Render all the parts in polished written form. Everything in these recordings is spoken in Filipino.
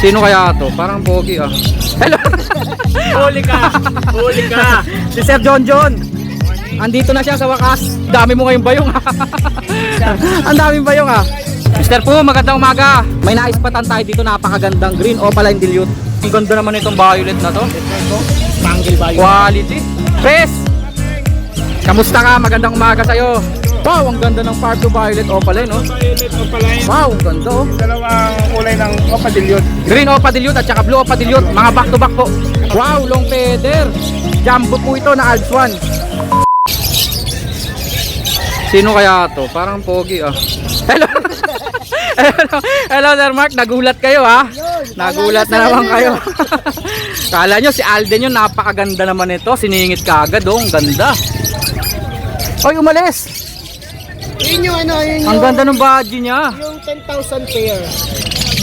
Sino kaya to? Parang pogi ah. Hello. Huli ka! Huli ka! Si Sir John John. Andito na siya sa wakas. Dami mo ngayong bayong ah. Ang daming bayong ah. Mr. Po, magandang umaga. May naispatan tayo dito, napakagandang green opaline dilute. Ang ganda naman itong violet na to. Tangle ba yun? Quality. Pres! Kamusta ka? Magandang umaga sa'yo. Wow, ang ganda ng Farb to Violet opaline, no? Violet opaline. Wow, ang ganda, oh. Dalawang kulay ng opadilyon. Green opa dilute at saka blue opa dilute. Mga back to back po. Wow, long feather. Jumbo po ito na Alps 1. Sino kaya to? Parang pogi, ah. Hello. Hello, Sir Mark. Nagulat kayo, ha? Nagulat na naman kayo. Kala nyo si Alden yun, napakaganda naman ito. Siningit ka agad, oh. Ang ganda. Oy, umalis. Yun yung ano, yun Ang yung, ganda ng badge niya. yung 10,000 pair.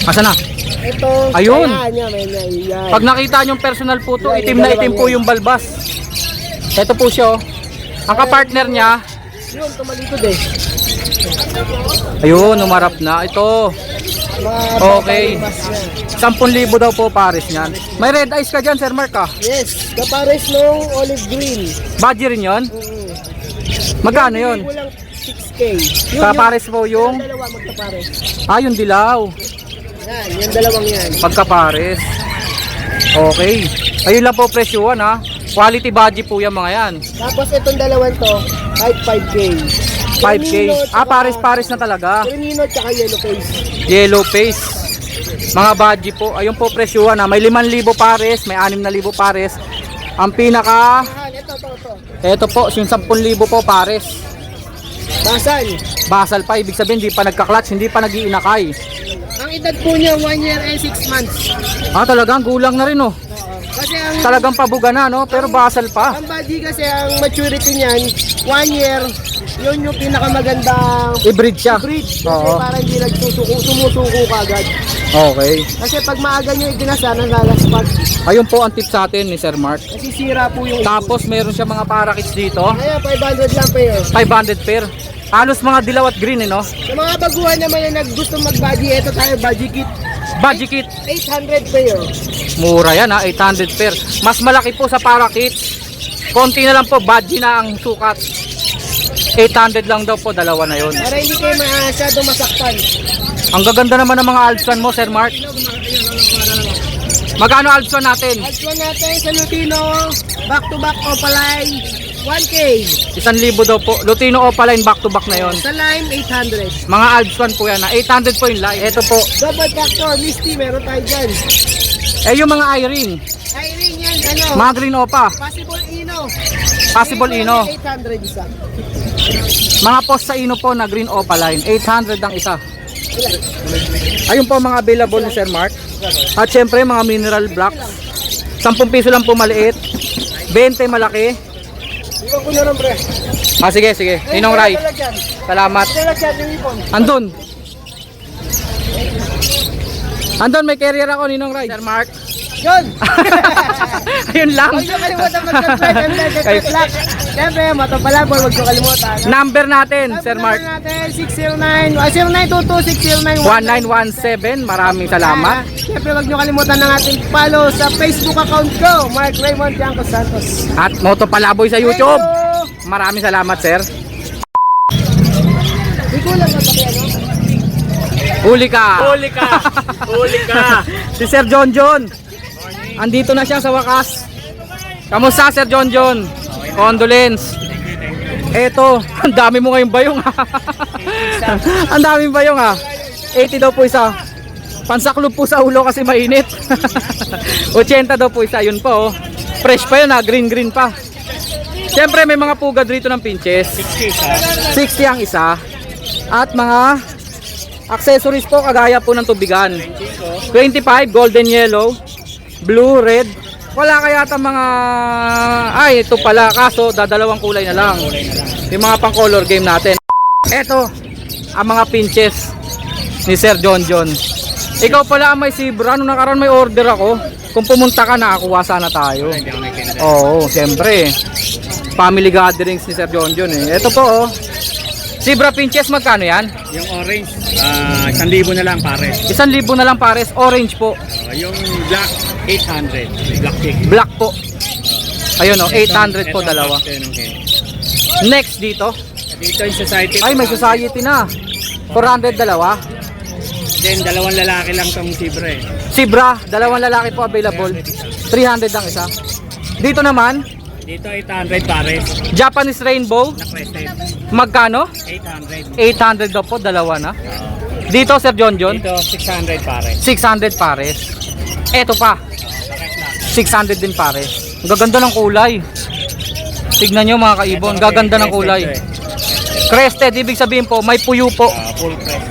Asa na? Ito, Ayun. kaya niya, may yan. Pag nakita nyo yung personal po to, Yan, itim yung na itim dalawang po yan. yung balbas. Ito po siya, oh. Ang kapartner niya, Yun, tumalikod eh. ayun, umarap na. Ito, Mga Okay. babalimas niya. 10,000 daw po pares niyan. May red eyes ka dyan, Sir Mark, ah. Yes, kapares nung olive green. Badge rin yun? Magkano yun? Walang 6K. Yun, Kapares po yung yung, dalawa magkapares. yung dilaw. Yan, yung dalawang yan. Pagkapares. Okay. Ayun lang po presyuhan, ha. Quality badge po yan mga yan. Tapos itong dalawang to, kahit 5K. 5K. Crimino, tsaka- Pares-pares na talaga. Crimino tsaka yellow face. Yellow face. Mga badge po. Ayun po presyuhan, ha. May 5,000 pares, may 6,000 pares. Ang pinaka, Ito. eto po, yung 10,000 po pares. Basal. Basal pa, ibig sabihin hindi pa nagka-clutch, hindi pa nag-iinakay. Ang edad po niya 1 year and 6 months. Talagang gulang na rin, oh. Kasi ang Talagang pabuga na, no? Pero basal pa. Ang body kasi ang maturity niyan 1 year. Yun yung pinakamagandang I-breed siya. breed. Kasi Oo. para hindi sumusuko kagad. Okay. Kasi pag maaga nyo iginasa, nalalaspag. Ayun po ang tip sa atin ni Sir Mark. Nasisira po yung Tapos meron siya mga parakits dito. Kaya 500 lang pair. 500 pair. Halos mga dilaw at green, no? Sa mga baguhan naman na gusto mag-body, ito tayo, body kit. Budget kit. 800 pair. Mura yan, ha? 800 pair. Mas malaki po sa parakits. Konti na lang po, budget na ang sukat. 800 lang daw po, dalawa na yon. Para hindi kayo masyado masaktan. Ang gaganda naman ng mga Alpsan mo, Sir Mark. Magkano Alpsan natin? Alpha natin sa Lutino, back-to-back opaline, 1K. 1,000 daw po. Lutino Opaline back to back na yon. Sa lime, 800. Mga Alpsan po yan, 800 po yung live. Ito po. Double factor, Misty, meron tayo dyan. Yung mga Irene. Irene yan, ano? Mga green opa. Possible Ino. Possible Ino. 800 isa. Mga post sa Ino po na green opaline. 800 ang isa. Ayun po mga available ni Sir Mark. At syempre mga mineral blocks. 10 piso lang po maliit. 20 malaki. Iwan ko na rin, pre. Sige. Ninong Ray. Salamat. Andun. Andun, may carrier ako, Ninong Ray. Sir Mark. Yun! Ayun lang. Huwag nyo kalimutan mag-subscribe and like. Siyempre, matapalabol, huwag nyo kalimutan. Number natin, Sir Mark. Natin, 0922-609-1917. 1917. Maraming salamat. Siyempre, huwag nyo kalimutan ng ating follow sa Facebook account ko, Mark Raymond Tiangco Santos. At Moto Palaboy sa YouTube. Hello! Maraming salamat, Sir. Di ko lang napaki, ano? Huli ka. Huli ka! Huli ka! Si Sir John John. Andito na siya sa wakas. Kamusta, Sir John John? Condolence. Eto, ang dami mo ngayong bayong. Ang daming bayong, ha. 80 daw po isa. Pansaklob po sa ulo kasi mainit. 80 daw po isa. Yun po, oh. Fresh pa yun, ha. Green pa. Siyempre may mga pugad rito ng pinches. 60 ang isa. At mga accessories po kagaya po ng tubigan. 25 golden yellow, blue, red. Wala kaya mga ito pala, kaso dadalawang kulay na lang. Yung mga pang color game natin. Eto ang mga pinches ni Sir John John. Ikaw pala ang may zebra. Nung nakaraan may order ako. Kung pumunta ka, nakakuha sana tayo. Oo, siyempre. Family gatherings ni Sir John John, eh. Ito po, oh. Zebra Pinches, magkano yan? Yung orange, 1,000 na lang pare. 1,000 na lang pares, orange po. Yung black, 800. Black pig. Black po. Ayun o, 800 po Ito, dalawa. ito yung hen. Next dito. Dito yung society. Ay, may society na. 400 dalawa. Then, dalawang lalaki lang tong zebra eh. Zebra, dalawang lalaki po available. 300 ang isa. Dito naman, Dito 800 pares. Japanese Rainbow. Na crested. Magkano? 800. 800 daw po, dalawa na. Dito, Sir John John, Dito 600 pares. 600 pares. Eto pa, Pares na. 600 din pares. Ang gaganda ng kulay. Tignan nyo mga kaibon, gaganda ng kulay. Crested, ibig sabihin po, may puyo po. Full press.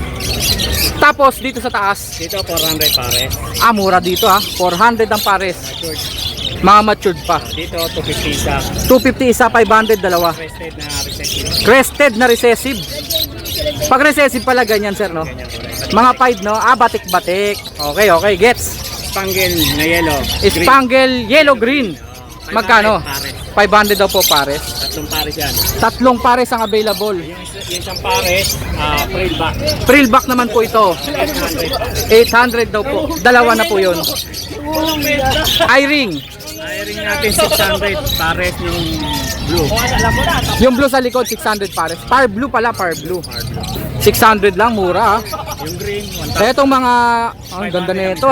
Tapos, dito sa taas, Dito 400 pares. mura dito 400 ang pares. Matured. Mga matured pa. Dito 250 isa. 250 isa, 500 dalawa. Crested na recessive. Crested na recessive. Pag recessive pala ganyan, sir, no? Ganyan kulay. Mga pied, no? Batik-batik. Okay, okay, gets. Spangle na yellow. Spangle yellow green. Magkano? 500 pares. 500 daw po pares. Tatlong pares yan. Tatlong pares ang available. Yung isang pares, trail back. Frillback naman po ito. 800 daw po. Dalawa na po yun. Eye-ring. Hiring natin 600 pares yung blue. Yung blue sa likod, 600 pares. Par blue pala, par blue. 600 lang, mura Yung green, 1,000. Etong mga, ang ganda na ito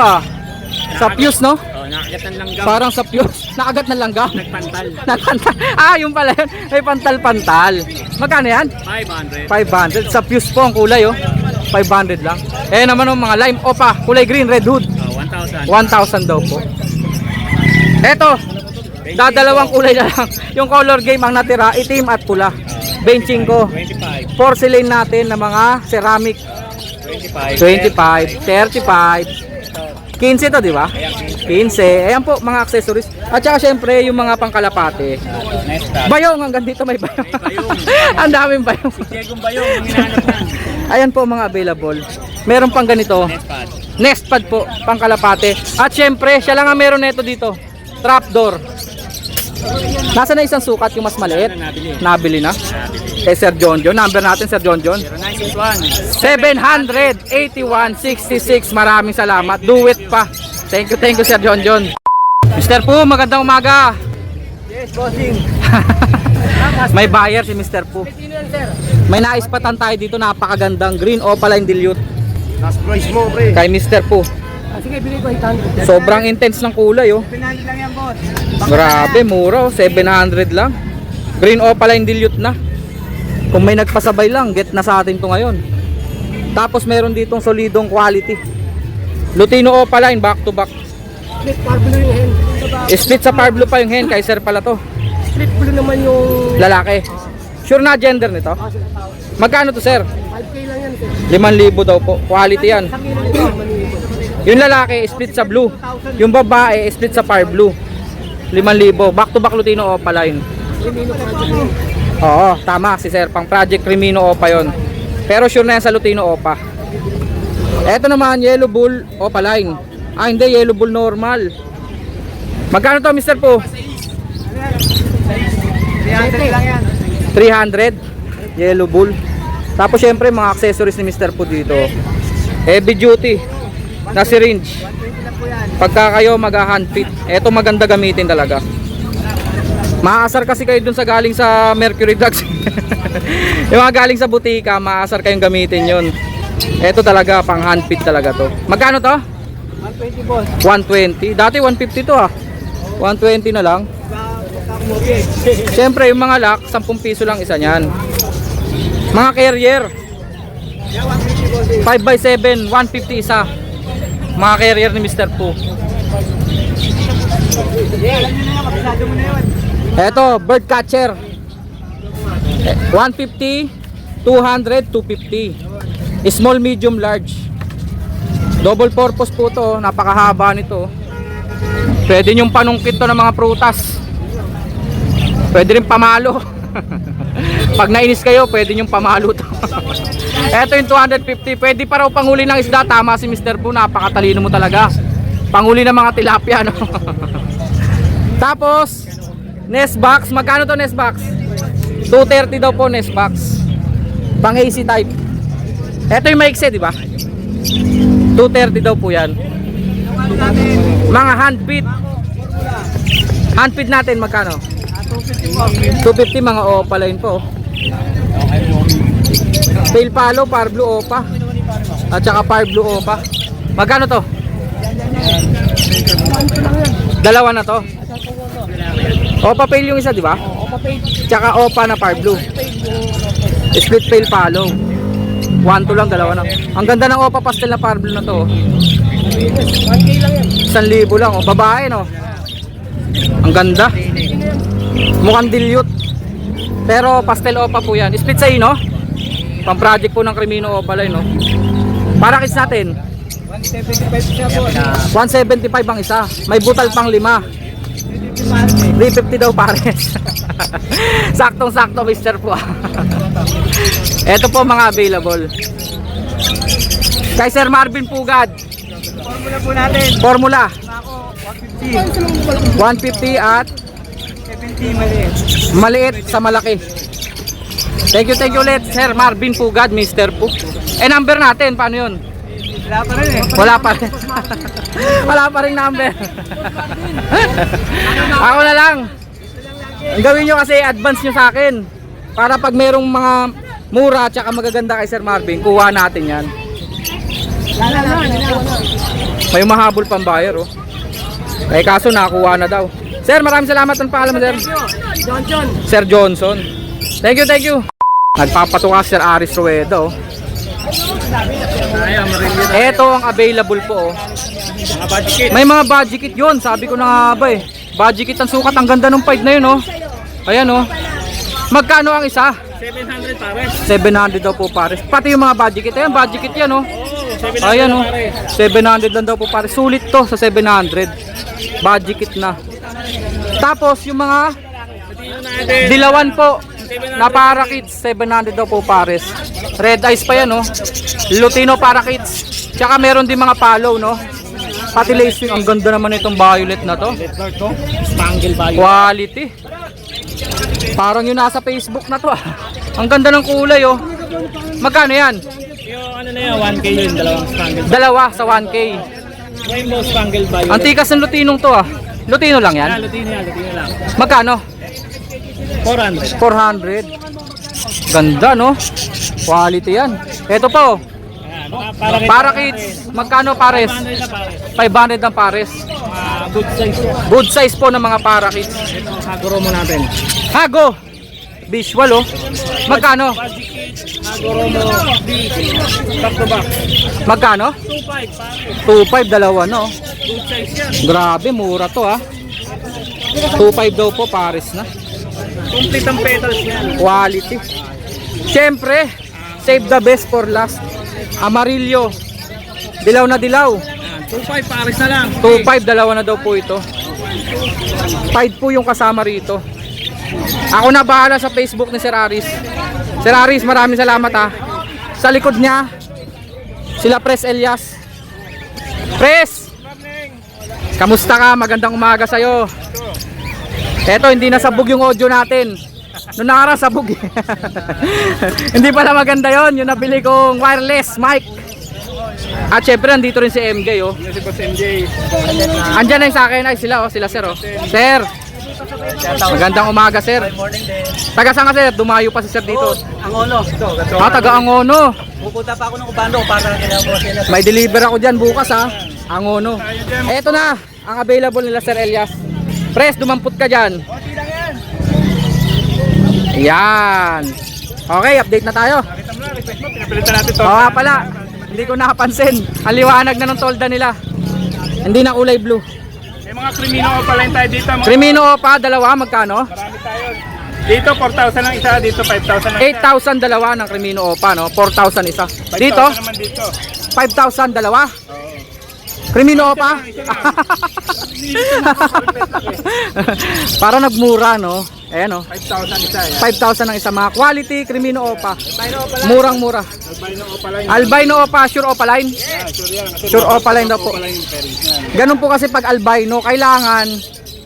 Sa fuse, no? Oh, nakakatan lang gam. Parang sa fuse. Nakagat na langgam. Nagpantal. Nagpantal. Yung pala yun. May pantal-pantal. Magkano yan? 500. 500. Sa fuse po ang kulay, 500 lang. Naman mga lime opa, kulay green, red hood. 1,000. 1,000 daw po. Eto, dadalawang kulay na lang. Yung color game ang natira, itim at pula. 25. 25. Porcelain natin na mga ceramic. 25. 25, 35. 15 to, di ba? 15. Ayan po, mga accessories. At saka syempre, yung mga pangkalapate. Next up. Bayong, hanggang dito may bayong. bayong. Ang daming bayong. Diegong Bayong, yung hinahanap lang. Ayan po mga available. Meron pang ganito. Next pad. Nest pad po, pangkalapate. At syempre, siya lang ang meron nito dito. Trapdoor. Nasa na isang sukat yung mas maliit? Nabili. Nabili na. Kay Sir John John. Number natin, Sir John John. 0961. 781-66. Maraming salamat. Do it pa. Thank you, Sir John John. Mr. Pu, magandang umaga. Yes, bossing. May buyer si Mr. Pu. May naispatan tayo dito, napakagandang green opaline dilute Last price mo, pre. kay Mr. Pu. Sige, bili ko 800. Sobrang intense ng kulay, 700 lang yan, boss. Grabe, mura, 700 lang. Green opaline dilute na. Kung may nagpasabay lang, get na sa atin to ngayon. Tapos meron ditong solidong quality. Lutino opaline, back to back. Split blue yung hen. Split sa par blue pa yung hen, kay Sir pala to. Split blue naman yung... Lalaki. Sure na gender nito? Magkano to, Sir? 5K lang yan, sir. 5,000 daw po. Quality yan. Sa kilo nito, manipot. Yung lalaki, split sa blue. Yung babae, split sa par blue. 5,000. Back to back Lutino opaline. Rimino project mo. Oo, tama si Sir. Pang Project Crimino Opa yon. Pero sure na yan sa Lutino Opa. Eto naman, Yellow Bull Opaline. Hindi, Yellow Bull normal. Magkano to, Mr. Po? 300 lang yan. 300. Yellow Bull. Tapos syempre, mga accessories ni Mr. Po dito. Heavy duty. Na syringe. 20 lang po yan. Pagka kayo mag-hand fit, eto maganda gamitin talaga. Maasar kasi kayo dun sa galing sa Mercury Drugs. Yung mga galing sa butika, maasar kayong gamitin yun. Eto talaga, pang hand fit talaga to. Magkano to? 120, boss. 120. Dati 150 to 120 na lang. Siyempre yung mga lock, 10 piso lang isa niyan. Mga carrier, 5x7, 150 isa. Mga carrier ni Mr. Pu. Eto, bird catcher. 150, 200, 250. Small, medium, large. Double purpose po to, napakahaba nito. Pwede nyong panungkit to ng mga prutas. Pwede rin pamalo. Pag nainis kayo, pwede nyong pamalo to. Eto yung 250, pwede pa raw panghuli ng isda. Tama si Mr. Pu, napakatalino mo talaga. Panghuli ng mga tilapia, no? Tapos nest box, magkano to nest box? 230 daw po nest box. Pang AC type. Ito yung maikse, di ba? 230 daw po yan. Mga hand feed. Hand feed natin magkano? 250 mga opaline po. Tail palo, par blue opa. At saka par blue opa. Magkano to? Dalawa na to. Opa pail yung isa, di ba? Tsaka opa na par blue. Split pail palo. 1-2 lang, dalawa na. Ang ganda ng opa pastel na par blue na to. 1K lang yan. 1,000 lang, oh. Babae, no? Ang ganda. Mukhang dilute. Pero pastel opa po yan. Split sa no? Pang project po ng Crimino Opaline, no? Para kits natin 175 siya po. 175 ang isa. May butal pang 5. 350 daw pares. Saktong sakto mister po. Ito po mga available. Kay Sir Marvin Pugad. Formula po natin. Formula Ako, 150. 150 at 70 maliit. maliit sa malaki. Thank you ulit Sir Marvin Pugad, Mr. Pug. Number natin, paano yun? Wala pa rin eh. Wala pa rin. Wala pa rin number. Ako na lang. Ang gawin nyo kasi advance nyo sa akin. Para pag merong mga mura at magaganda kay Sir Marvin, kuha natin yan. May mahabol pang buyer, oh. Kaya kaso nakuha na daw. Sir, maraming salamat ng paalam, Sir. Johnson. Sir Johnson. Thank you. Nagpapatuka Sir Aris Ruedo. Ito ang available po, oh. Mga budget kit. May mga budget kit yun. Sabi ko na nga ba eh. Budget kit ang sukat. Ang ganda ng 5 na yun, oh. Ayan, oh. Magkano ang isa? 700 pares. 700 daw po pares. Pati yung mga budget kit. Ayan, budget kit yan, oh. Oo, 700 Ayan, oh. pares. 700 lang daw po pares. Sulit to sa 700. Budget kit na. Tapos yung mga Dito natin. dilawan po na para kids, 700 daw po pares. Red eyes pa yan, no? Lutino para kids. Tsaka meron din mga palo, no? Pati lacing. Ang ganda naman itong violet na to. Spangle value. Quality. Parang yung nasa Facebook na to, ah. Ang ganda ng kulay, oh. Magkano yan? Yung ano na yan, 1K yun, dalawang spangle. Dalawa sa 1K. Rainbow spangle value. Antikas ng lutinong to, ah. Lutino lang yan? Lutino lang. Magkano? 400. 400. Ganda, no? Quality yan. Ito po. Ayan, Para kids, magkano pares? 500 na pares. 500 ang pares. Good size yan. Good size po ng mga para kids. Ito, Haguro mo natin. Hago. Visual, oh. Magkano? Haguro mo. Back to back. Magkano? 2.5 pares. 2.5 dalawa, no? Good size yan. Grabe, mura to, ah. 2.5 daw po pares na. Complete ang petals yan. Quality. Siyempre, save the best for last. Amarillo. Dilaw na dilaw. 2.5 pares na lang. 2.5 dalawa na daw po ito. 5 po yung kasama rito. Ako na bahala sa Facebook ni Sir Aris. Sir Aris, maraming salamat, ha. Sa likod niya, sila Pres Elias. Pres! Kamusta ka? Magandang umaga sa'yo. Eto, hindi na sabog yung audio natin. Noong nakaraan sabog eh. Hindi pala maganda yon. Yung nabili kong wireless mic. At syempre nandito rin si MJ, oh. Si Boss MJ. Andyan na yung sa akin. Ay sila, oh. Sila Sir, oh. Sir! Magandang umaga, Sir. Taga saan ka, Sir? Dumayo pa si Sir dito. Angono. Taga Angono. Pupunta pa ako ng Ubando para kailangan sila. May deliver ako dyan bukas, ha. Angono. Eto na, ang available nila, Sir Elias. Pres, dumampot ka dyan. Yan. Okay, update na tayo. Pinapilitan natin to. Oo nga pala, hindi ko nakapansin. Ang liwanag na ng tolda nila. Hindi na kulay blue. May mga Crimino pala tayo dito. Mga Crimino pa, dalawa, magkano? marami tayo. Dito 4,000 lang isa, dito 5,000 lang isa. 8,000 dalawa ng Crimino Opa, no? 4,000 isa. 5,000 Dito, naman dito. 5,000 dalawa. Crimino Opa. Para nagmura, no? Ayan, no? 5,000 isa eh. 5,000 ang isa. Mga quality Crimino Opa. Murang-mura. Albino Opaline. Albino Opa, sure Opaline. Sure yan. Kasi Sure Opaline daw po. Opaline yung parents yan. Ganun po kasi pag albino, kailangan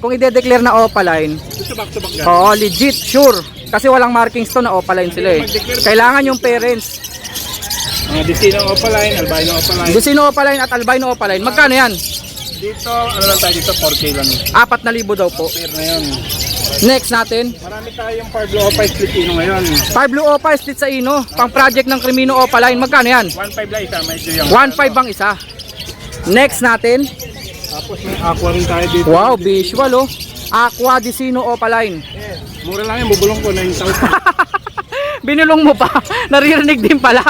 kung ide-declare na Opaline, Gusto back to back yan. oo, legit, sure. Kasi walang markings to na opaline sila eh. Kailangan yung parents. Mga Dicino Opaline, Albino Opaline. Dicino opaline at albino opaline. Magkano yan? Dito, ano lang tayo dito, 4K lang. 4,000 daw po. Pair na yun. Next natin. Marami tayong Pablo Opa Splitino ngayon. Pablo Opa split sa ino. Pang project ng Crimino opaline. Magkano yan? 1.5 lang isa, medyo yung 1.5 bang isa. Next natin. Tapos may aqua rin tayo dito. Wow, visual oh. Aqua Dicino opaline. Mura lang yan, bubulong ko 9,000. Binulong mo pa. Naririnig din pala.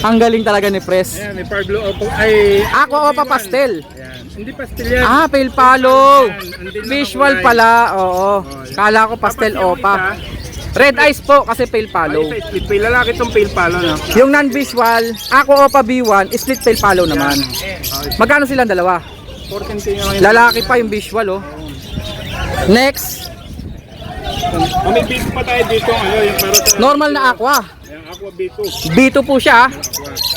Ang galing talaga ni Pres. Ayan, may Pablo Opa, ay... Aqua Opa pastel. Ayan, hindi pastel yan. Ah, pale palo. Andin lang Visual ang kulay. pala. Oo. Kala ko pastel Tapos yung Opa. isa, Red eyes po kasi pale palo. Isa split pale, lalaki itong pale palo na. Yung non-visual, Aqua Opa B1, split pale palo naman. Magkano silang dalawa? 14K nga ngayon. Lalaki pa yung visual oh. Next, Oh, may B2 pa tayo dito, ano, yung para sa... normal na aqua. Yung aqua B2. B2 po siya.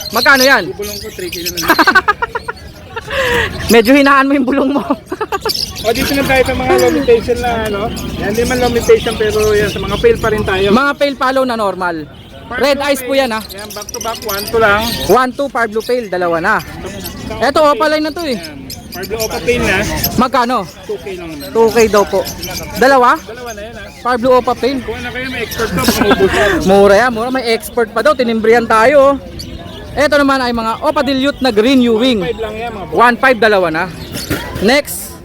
Magkano yan? Bubulong ko 3K na lang. Medyo hinaan mo yung bulong mo. O, dito na tayo sa mga limitation na, ano. Yan, hindi man limitation, pero yan, sa mga fail pa rin tayo. Mga pale palo na normal. Red eyes po yan ha. Yan, back to back, 1 to lang. 1-2 Pablo Pale, dalawa na. Eto opaline na to eh. Yan, Pablo Opa Pain na, Magkano? 2K lang naman. 2K daw po. Dalawa? Dalawa na yan, ha. Pablo Opa Pale. Kung na kayo, may expert to, pangubusan. Mura yan, mura. May expert pa daw. Tinimbrihan tayo. Eto naman ay mga Opa Dilute na green Ewing. 5 lang yan, mga boss. 1.5 dalawa na. Next,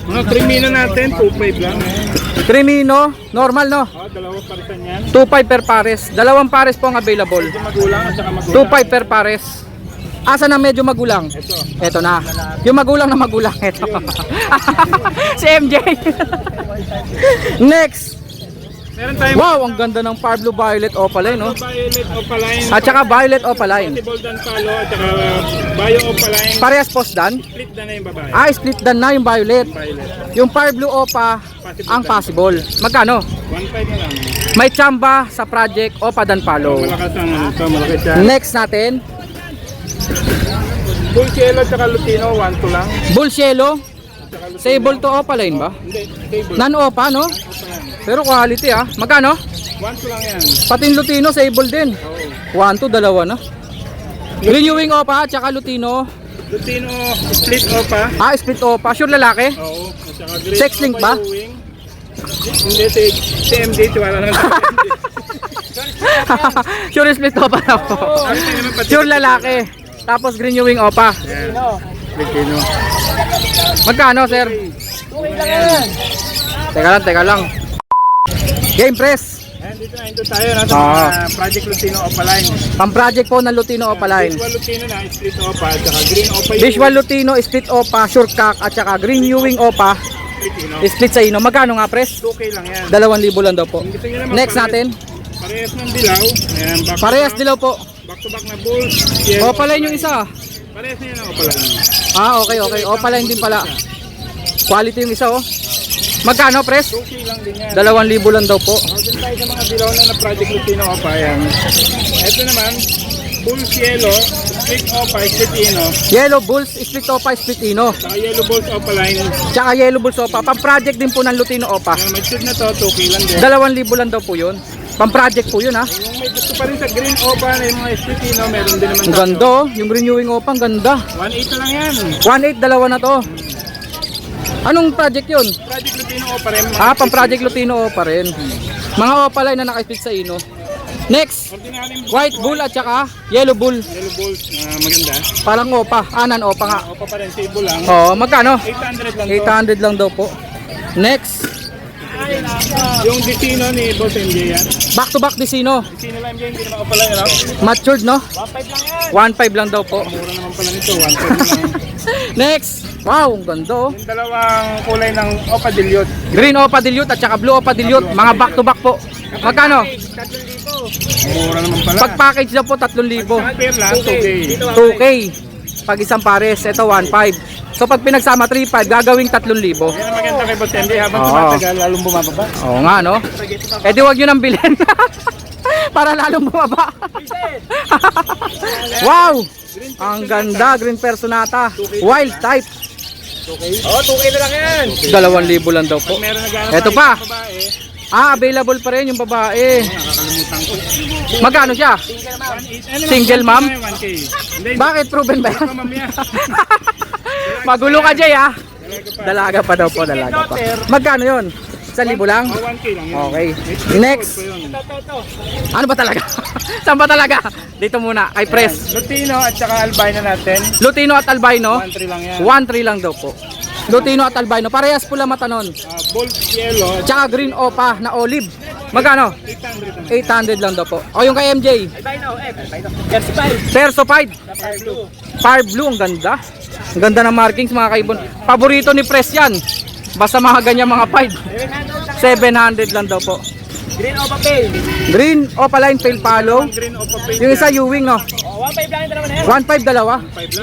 Mga Crimino natin, 2.5 lang. Crimino, normal no? O, dalawa parisan yan. 2.5 per pares. Dalawang pares po ang available. Medyo magulang at saka magulang. 2.5 per pares. Asa na medyo magulang? Ito. Eto na. Yung magulang na magulang. Eto. Si MJ. Next. Meron tayong Wow, ang ganda ng Pablo Violet Opaline no? Violet Opaline. At saka Violet Opaline. Possible Dan Palo at saka Bio Opaline. Parehas post dan? Split na yung babae. Ah, split dan na yung Violet. Violet. Yung Pablo Opa, ang possible. Magkano? 1.5 na lang. May tsamba sa project Opa Dan Palo. Malakas ang ano ito, malaki siya. Next natin, Full Cielo at saka Lutino, 1 to lang. Bull Cielo. Saka Lutino. Sable to Opaline ba? Hindi, stable. Non-Opa no? Pero quality ah. Magkano? 1 to lang yan. Patin Lutino, Sable din. Oo. 1-2, dalawa na. Renewing Opa at saka Lutino. Lutino, split Opa. Ah, split Opa. Sure lalaki? Oo. At saka green Sex link ba? Opa Ewing. Hindi, si MJ, tiwala naman sa Sure split Opa na po. Sure lalaki. Tapos green Ewing Opa. Yan. Lutino. Magkano sir? Teka lang. Game press. Ayan, dito na, ito tayo na sa Ah. mga Project Lutino Opaline. Pang project po ng Lutino Opaline. Visual Lutino na, split Opa, at saka green Opa Ewing. Visual Lutino, split Opa, sure cock at saka green Ewing Opa, Lutino. split sa ino. Magkano nga press? 2K lang yan. 2,000 lang daw po. Kung gusto nyo naman, Next natin. Parehas ng dilaw. Ayan, back to Parehas back. dilaw po. Back to back na bulls. Yellow Opaline yung isa. Parehas na yan ang Opaline. Ah, okay. Opaline din pala. Quality yung isa oh. Magkano press? 2K lang din yan. 2,000 lang daw po. O, dun tayo sa mga dilaw na Project Lutino Opa. Ayan. Ito naman, bulls yellow, split Opa, split ino. Yellow Bulls, split Opa, split Ino. Saka yellow bulls Opaline. Tsaka Yellow Bulls Opa. Pang project din po ng Lutino Opa. Ayan, matured na to, 2K lang din. 2,000 lang daw po yun. Pang project po yun ha. Yung may gusto pa rin sa green Opa na yung mga split ino, meron din naman Ang ganda oh. Yung renewing Opa, ang ganda. 1.8 na lang yan. 1.8, dalawa na to. Anong project yun? Project Lutino Opa rin. Ah, pang project Lutino Opa rin. Mga Opaline na naka-split sa Ino. Next, Ordinary White Bull at saka Yellow Bull. yellow bulls na maganda. Parang Opa. Anan Opa nga. Opa pa rin, table lang. Oo, magkano? 800 lang to. 800 lang daw po. Next, Yung Dicino ni Boss MJ yan. back to back Dicino. Dicino lang MJ, hindi naman ako pala yun. Matured no? 1.5 lang yan. 1.5 lang daw po. Mura naman pala nito, 1.5 lang. Next, wow, ang ganda oh. Yung dalawang kulay ng Opa Dilute. Green Opa Dilute at saka Blue Opa Dilute. Mga back to back po. Magkano? 3,000. Mura naman pala. Pag package daw po 3,000. Sa pair lang, 2K. 2K. Pag isang pares, ito 1.5. So pag pinagsama 3.5, gagawing 3,000. Yan ang maganda kay Boss MJ habang Oo. tumatagal, lalong bumababa. Oo nga no. Eh di wag nyo nang bilhin. Para lalong bumaba. Wow! Ang ganda, green personata. Wild type. Oo, 2K na lang yan. 2,000 lang daw po. Meron naghanap Eto tayo pa. ng babae. Available pa rin yung babae. Nakakalimutan ko. Magkano siya? 1.8. Single ma'am? 1K. Hindi, Bakit? Proven ba yan? mamaya. Magulo ka, Jay, ha? Dalaga pa daw po, dalaga pa. Magkano yun? 1,000 lang? 1K lang yun. Okay. May Next. po yun. Ano ba talaga? Saan ba talaga? Dito muna, kay Press. Lutino at saka albino natin. Lutino at albino? 1.3 lang yan. 1,300 lang daw po. Lutino at albino. Parehas pula mata nun. Bold yellow. Tsaka green opa na olive. Magkano? 800 lang. 800 lang daw po. O yung kay MJ? Perso 5. Fire blue, ang ganda. Ang ganda ng markings mga kaibon. Paborito ni Press yan. Basta mga ganyan mga 5. 700 lang daw po. Green Opa Pale. Green opaline pale palo. Green opa pink. Yung isa Ewing, no? 1.5 lang yung dalawa na yan. 1.5 dalawa.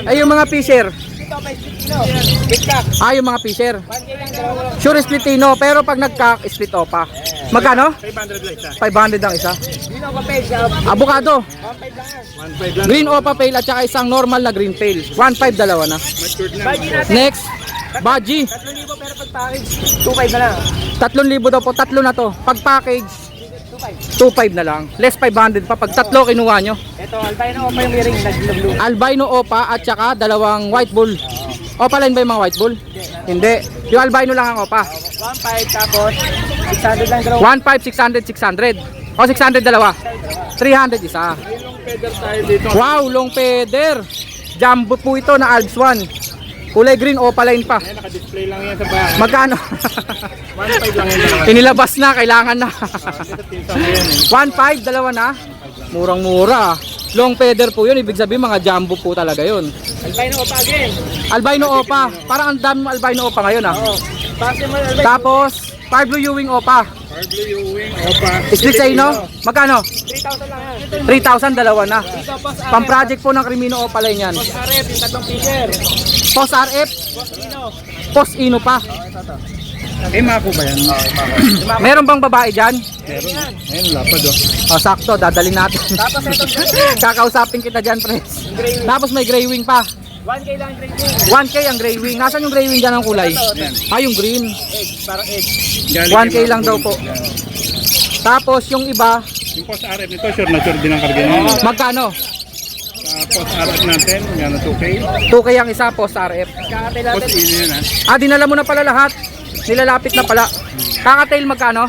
Ay yung mga Fisher. Dito pa Splitino. Bigtak. Yung mga Fisher. 1K lang dalawa lang. Sure splitino, pero pag nagka split opa. Magkano? 500 lang isa. 500 ang isa. Green Opa Pale. Avocado. 1.5 lang yan. 1.5 lang. Green opa pale at saka isang normal na green pale. 1.5 dalawa na. Matured na. Baji natin. Next, Baji. 3,000 pero pag package. 2.5 na lang. 3,000 daw po, tatlo na to. Pag package, 2.5. 2.5 na lang. Less 500 pa pag tatlo kinuha nyo. Ito, albino Opa yung earring. Nag-blue. Albino opa at saka dalawang white bull. Opa line ba yung mga white bull? Hindi. Yung albino lang ang opa. 1.5 tapos 600 lang dalawa. 1.5, 600, 600. O 600 dalawa. 300 isa. Yung feather tayo dito. Wow, long feather. Jumbo po ito na Alps 1. Kulay green opa line pa. Ayan, naka-display lang yan sa bahay. Magkano? 1.5 lang yan dalawa. Inilabas na, kailangan na. Dito tinta mo yan 1.5, dalawa na. Murang-mura. Long feather po yun, ibig sabihin mga jumbo po talaga yun. Albino Opa again. Albino opa, parang ang dami mo albino opa ngayon ah. Oo. Tapos yung albino. Tapos, Fire blue Ewing opa. Far blue yung wing. Opa. Split sa ino, magkano? 3,000 lang yan. 3,000, dalawa na. Dito, boss RF. Pang project po ng Crimino opa line yan. Boss RF, yung tatlong Fisher. Post RF, Boss Ino. post ino pa. Eh, mako ba yan? Meron bang babae dyan? Meron. Ayun, lapad oh. O sakto, dadalhin natin. Tapos ito, Kakausapin kita dyan, Pres. gray wing. Tapos may gray wing pa. 1K lang yung gray wing. 1K ang gray wing. Nasaan yung gray wing dyan ang kulay? Yan. Yung green. Edge, parang edge. Galing 1K kay lang Mako. daw po. Tapos yung iba, Yung post RF nito, sure na sure din ang karga niya. magkano? Sa post RF natin, gano'n 2K. 2K ang isa, post RF. Kakatay Post natin. in yan ha. Dinala mo na pala lahat. Nilalapit na pala. Kakatail magkano?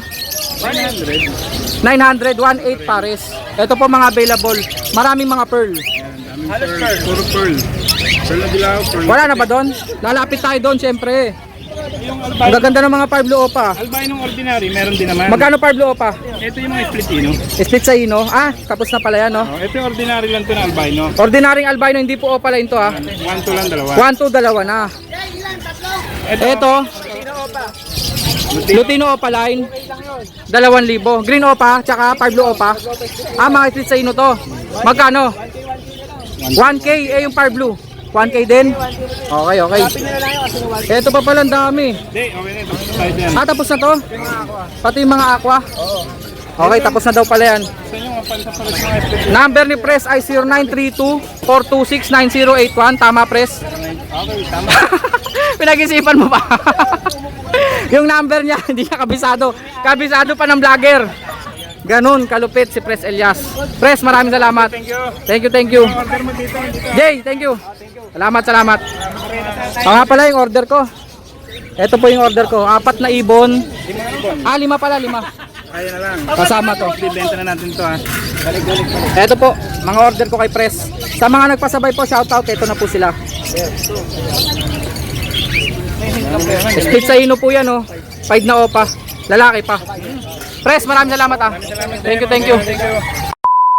100. 900, 1.8 pares. Ito po mga available. Maraming mga pearl. Yan, daming pearl. Puro pearl. Pearl na dilaw, pearl. Wala na ba doon? Lalapit tayo doon, syempre. Yung Ang albino, gaganda ng mga Fire blue opa. albino ordinary, meron din naman. Magkano Fire blue opa? Ito yung mga splitino. Split sa ino. Tapos na pala yan, no? Oh, ito yung ordinary lang to na albino. Ordinaryong albino, hindi po opa line to, ha? 1, 2 lang, dalawa. 1, 2, dalawa na. Ito, Sino Opa? Lutino opa line, 2,000. Green opa, tsaka Fire blue opa. Mga split sa ino to. Magkano? 1K, yung Fire blue. 1K din? Okay, okay. Kapin na lang yun kasi mawag. Ito pa pala ang dami. Hindi, okay na. Tapos tayo dyan. Tapos na to? Pati yung mga aqua? Okay, tapos na daw pala yan. Gusto nyo mapalisapalit mga splitino. Number ni Press ay 0932-426-9081. Tama, Press? Okay, tama. Pinag-isipan mo pa. Yung number niya, hindi niya kabisado. Kabisado pa ng vlogger. Ganun, kalupit si Press Elias. Press, maraming salamat. Thank you. Thank you, thank you. Order mo dito. Jay, thank you. Salamat, salamat. Nga pala yung order ko. Ito po yung order ko. 4 na ibon. 5 5 pala, 5. Kaya na lang. Kasama to. Bibenta na natin to ha. Balik. Ito po, mga order ko kay Press. Sa mga nagpasabay po, shoutout. Ito na po sila. Split sa ino po yan, oh. 5 na opa. Lalaki pa. Press, maraming salamat ah. Salamat. Thank you, thank you. Thank you.